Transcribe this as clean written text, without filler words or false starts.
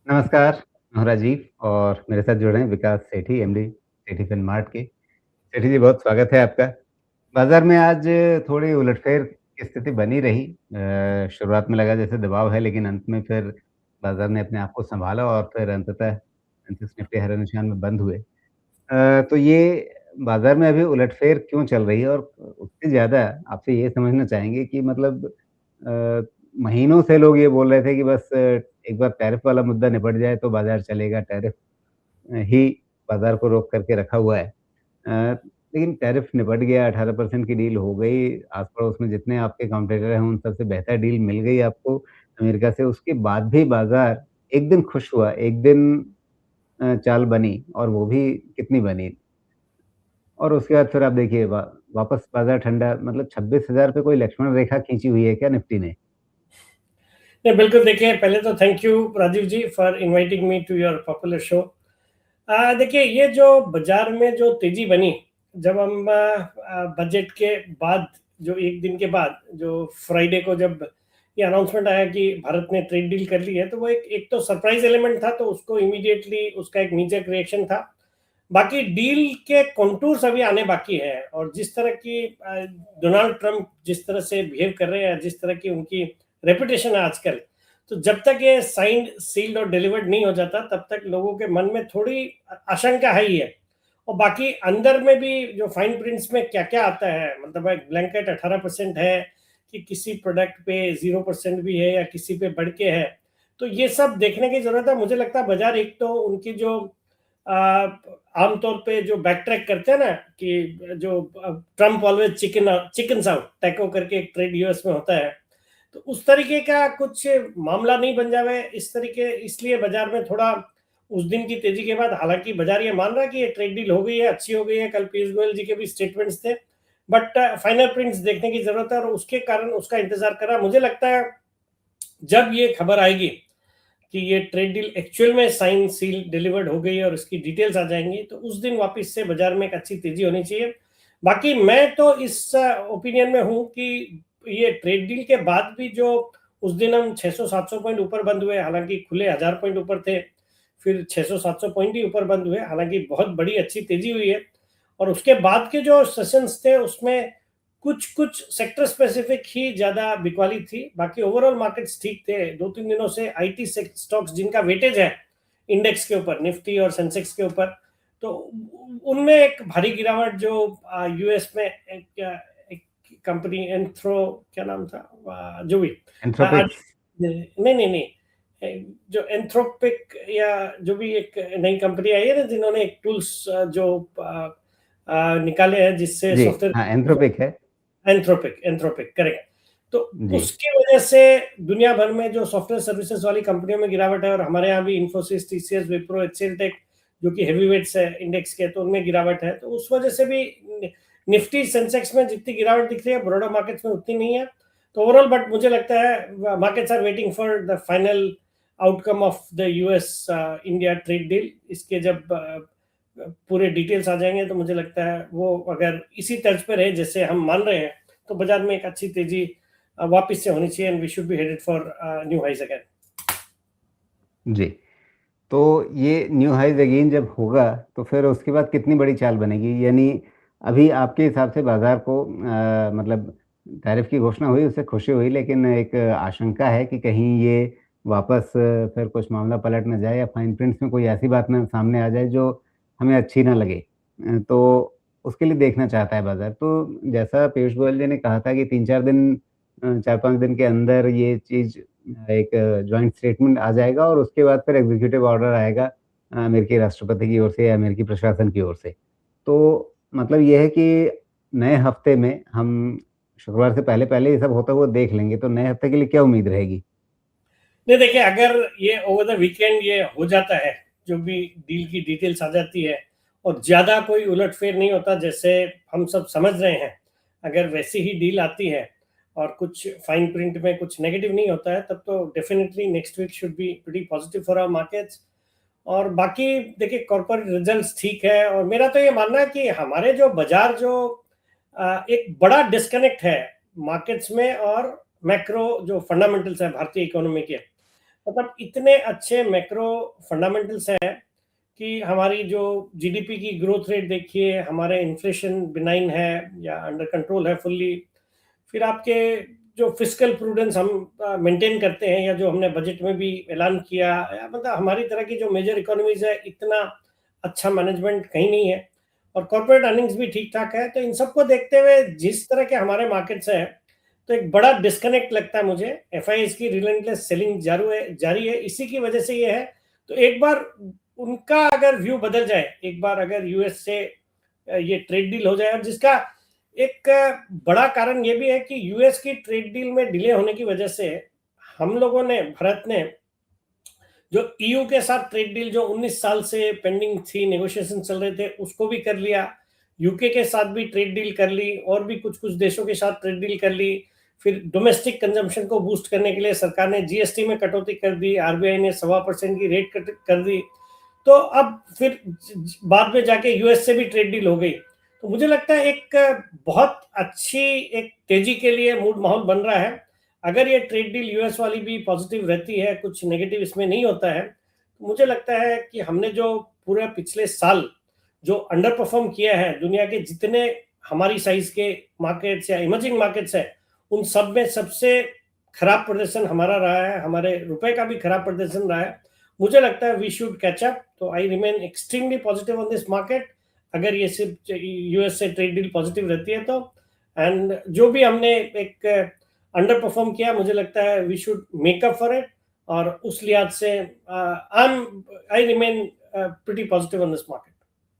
नमस्कार, मैं हूँ राजीव और मेरे साथ जुड़े हैं विकास सेठी, एमडी सेठी फिनमार्ट के। सेठी जी, बहुत स्वागत है आपका। बाज़ार में आज थोड़ी उलटफेर की स्थिति बनी रही। शुरुआत में लगा जैसे दबाव है, लेकिन अंत में फिर बाज़ार ने अपने आप को सँभाला और फिर अंततः सेंसेक्स निफ्टी हरे निशान में बंद हुए। तो ये बाज़ार में अभी उलटफेर क्यों चल रही है? और उससे ज़्यादा आपसे ये समझना चाहेंगे कि मतलब अ, महीनों से लोग ये बोल रहे थे कि बस एक बार टैरिफ वाला मुद्दा निपट जाए तो बाज़ार चलेगा, टैरिफ ही बाज़ार को रोक करके रखा हुआ है। लेकिन टैरिफ निपट गया, 18% की डील हो गई, आस-पड़ोस में जितने आपके कॉम्पिटिटर हैं, उन सबसे बेहतर डील मिल गई आपको अमेरिका से। उसके बाद भी बाज़ार एक दिन खुश हुआ, एक दिन चाल बनी और वो भी कितनी बनी। और उसके बाद फिर आप देखिए वापस बाज़ार ठंडा, मतलब 26,000 पे कोई लक्ष्मण रेखा खींची हुई है क्या निफ्टी ने? नहीं, बिल्कुल। देखिए, पहले तो thank you Rajiv ji for inviting me to your popular show. देखिए, ये जो बाजार में जो तेजी बनी, जब हम बजट के बाद, जो एक दिन के बाद, जो फ्राइडे को जब ये अनाउंसमेंट आया कि भारत ने ट्रेड डील कर ली है, तो वो एक एक तो सरप्राइज एलिमेंट था, तो उसको इमीडिएटली उसका एक नीजक रिएक्शन था। बाकी डील के कॉन्टूर्स अभी आने बाकी है, और जिस तरह की डोनाल्ड ट्रंप जिस तरह से बिहेव कर रहे हैं, जिस तरह की उनकी रेपुटेशन है आजकल, तो जब तक ये साइंड, सील्ड और डिलीवर्ड नहीं हो जाता, तब तक लोगों के मन में थोड़ी आशंका है ही है। और बाकी अंदर में भी जो फाइन प्रिंट्स में क्या क्या आता है, मतलब एक ब्लैंकेट 18% है कि किसी प्रोडक्ट पे 0% भी है या किसी पे बढ़ के है, तो ये सब देखने की जरूरत है। मुझे लगता है बाजार एक तो उनकी जो आमतौर पे जो बैक ट्रैक करते हैं ना, कि जो Trump always chicken out taco करके एक ट्रेड यूएस में होता है, तो उस तरीके का कुछ मामला नहीं बन जावे इस तरीके, इसलिए बाजार में थोड़ा उस दिन की तेजी के बाद, हालांकि बाजार ये मान रहा है कि ये ट्रेड डील हो गई है, अच्छी हो गई है, कल पीयूष गोयल जी के भी स्टेटमेंट्स थे, बट फाइनल प्रिंट्स देखने की जरूरत है, और उसके कारण उसका इंतजार कर रहा। मुझे लगता है जब ये खबर आएगी कि ये ट्रेड डील एक्चुअल में साइन, सील, डिलीवर्ड हो गई है और इसकी डिटेल्स आ जाएंगी, तो उस दिन वापस से बाजार में एक अच्छी तेजी होनी चाहिए। बाकी मैं तो इस ओपिनियन में हूं कि ये ट्रेड डील के बाद भी जो उस दिन हम 600-700 पॉइंट ऊपर बंद हुए, हालांकि खुले 1000 पॉइंट ऊपर थे, फिर 600-700 पॉइंट ही ऊपर बंद हुए, हालांकि बहुत बड़ी अच्छी तेजी हुई है। और उसके बाद के जो सेशंस थे, उसमें कुछ कुछ सेक्टर स्पेसिफिक ही ज्यादा बिकवाली थी, बाकी ओवरऑल मार्केट्स ठीक थे। 2-3 दिनों से आईटी स्टॉक्स जिनका वेटेज है इंडेक्स के ऊपर, निफ्टी और सेंसेक्स के ऊपर, तो उनमें एक भारी गिरावट, जो यूएस में एक कंपनी एंथ्रो, क्या नाम था, जो भी एंथ्रोपिक्स। नहीं नहीं नहीं, जो एंथ्रोपिक या जो भी एक नई कंपनी आई है ना, जिन्होंने एक टूल्स जो निकाले हैं जिससे जी, हाँ, सॉफ्टवेयर, एंथ्रोपिक है। Anthropic, Anthropic correct. तो जी। उसकी वजह से दुनिया भर में जो सॉफ्टवेयर सर्विसेज वाली कंपनियों में गिरावट है, और हमारे यहाँ भी इंफोसिस, टीसीएस, विप्रो, एचसीएल टेक, जो कि हेवीवेट्स है इंडेक्स के, तो उनमें गिरावट है। तो उस वजह से भी निफ्टी, सेंसेक्स में जितनी गिरावट दिख रही है, बड़ौदा मार्केट्स में उतनी नहीं है। तो ओवरऑल, बट मुझे लगता है markets are waiting for the final outcome of the US India trade deal. इसके जब पूरे डिटेल्स आ जाएंगे, तो मुझे लगता है वो अगर इसी तर्ज पर रहे जैसे हम मान रहे हैं, तो बाजार में एक अच्छी तेजी वापस से होनी चाहिए, and we should be headed for new highs again. जी। तो ये न्यू हाइज़ अगेन जब होगा, तो फिर उसके बाद कितनी बड़ी चाल बनेगी? यानी अभी आपके हिसाब से बाज़ार को मतलब टैरिफ की घोषणा हुई, उससे खुशी हुई, लेकिन एक आशंका है कि कहीं ये वापस फिर कुछ मामला पलट ना जाए या फाइन प्रिंट्स में कोई ऐसी बात ना सामने आ जाए जो हमें अच्छी ना लगे। तो उसके लिए देखना चाहता है बाज़ार। तो जैसा पीयूष गोयल जी ने कहा था कि 3-4 दिन 4-5 दिन के अंदर ये चीज़ एक जॉइंट स्टेटमेंट आ जाएगा और उसके बाद फिर एग्ज़ीक्यूटिव ऑर्डर आएगा अमेरिकी राष्ट्रपति की ओर से या अमेरिकी प्रशासन की ओर से। तो मतलब ये है कि नए हफ्ते में हम शुक्रवार से पहले-पहले ये सब होता हुआ देख लेंगे, तो नए हफ्ते के लिए क्या उम्मीद रहेगी? नहीं, देखिए, अगर ये ओवर द वीकेंड ये हो जाता है, जो भी डील की डिटेल्स आ जाती है, और ज़्यादा कोई उलटफेर नहीं होता जैसे हम सब समझ रहे हैं, अगर वैसी ही डील आती है और कुछ फाइन प्रिंट में कुछ नेगेटिव नहीं होता है, तब तो definitely next week should be pretty positive for our markets. और बाकी देखिए, कॉर्पोरेट रिजल्ट्स ठीक है, और मेरा तो ये मानना है कि हमारे जो बाजार, जो एक बड़ा डिस्कनेक्ट है मार्केट्स में और मैक्रो जो फंडामेंटल्स है भारतीय इकोनॉमी के, मतलब इतने अच्छे मैक्रो फंडामेंटल्स हैं कि हमारी जो जीडीपी की ग्रोथ रेट देखिए, हमारे इन्फ्लेशन बिनाइन है या अंडर कंट्रोल है फुल्ली। फिर आपके जो फिस्कल प्रूडेंस हम मेंटेन करते हैं, या जो हमने बजट में भी ऐलान किया, मतलब हमारी तरह की जो मेजर इकोनॉमीज है, इतना अच्छा मैनेजमेंट कहीं नहीं है, और कॉर्पोरेट अर्निंग्स भी ठीक ठाक है। तो इन सबको देखते हुए जिस तरह के हमारे मार्केट्स हैं, तो एक बड़ा डिस्कनेक्ट लगता है मुझे। एफ की रिलेंटलेस सेलिंग जारी है, इसी की वजह से ये है। तो एक बार उनका अगर व्यू बदल जाए, एक बार अगर यूएस से ये ट्रेड डील हो जाए, और जिसका एक बड़ा कारण ये भी है कि यूएस की ट्रेड डील में डिले होने की वजह से हम लोगों ने, भारत ने, जो ईयू के साथ ट्रेड डील जो 19 साल से पेंडिंग थी, नेगोशिएशन चल रहे थे, उसको भी कर लिया। यूके के साथ भी ट्रेड डील कर ली, और भी कुछ कुछ देशों के साथ ट्रेड डील कर ली। फिर डोमेस्टिक कंजम्पशन को बूस्ट करने के लिए सरकार ने जीएसटी में कटौती कर दी, आरबीआई ने 1.25% की रेट कट कर दी। तो अब फिर बाद में जाके यूएस से भी ट्रेड डील हो गई। तो मुझे लगता है एक बहुत अच्छी एक तेजी के लिए मूड माहौल बन रहा है। अगर ये ट्रेड डील यूएस वाली भी पॉजिटिव रहती है, कुछ नेगेटिव इसमें नहीं होता है, तो मुझे लगता है कि हमने जो पूरे पिछले साल जो अंडर परफॉर्म किया है, दुनिया के जितने हमारी साइज के मार्केट्स या इमर्जिंग मार्केट्स है, उन सब में सबसे खराब प्रदर्शन हमारा रहा है, हमारे रुपए का भी खराब प्रदर्शन रहा है। मुझे लगता है वी शुड कैच अप। तो I remain extremely positive on this market, अगर ये सिर्फ यूएस से ट्रेड डील पॉजिटिव रहती है तो। एंड जो भी हमने एक अंडर परफॉर्म किया, मुझे लगता है we should make up for it, और उस लिहाज से I remain pretty positive on this market.